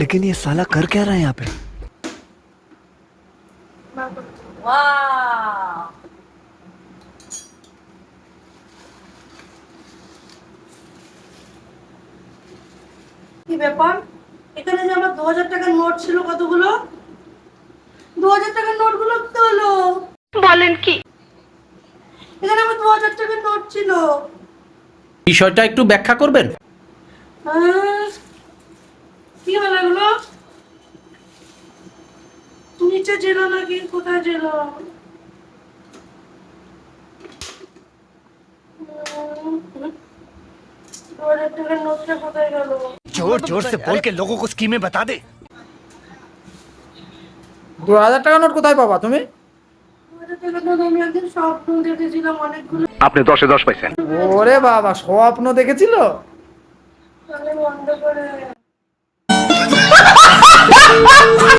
लेकिन ये साला कर क्या रहा है यहाँ पे? वाह, কি ব্যাপার? এখানে যে আমার 2000 টাকার নোট ছিল, কতগুলো 2000 টাকার নোটগুলো তো হলো। বলেন কি? এখানে আমার 2000 টাকার নোট ছিল। বিষয়টা একটু ব্যাখ্যা করবেন? হ্যাঁ, কি হলো এগুলো? নিচে ছিল নাকি কোথায় ছিল? 2000 টাকার নোটটা কোথায় গেল? जोर जोर से बोल के लोगों को स्कीमें बता दे। 2000 টাকা নোট কোথায় পাবা তুমি? 2000 টাকার নোট আমি একদিন স্বপ্ন দেখেছিলাম অনেকগুলো। आपने 10 से 10 পাইছেন। ওরে বাবা, স্বপ্ন দেখেছিল? তাহলে বন্ধ করে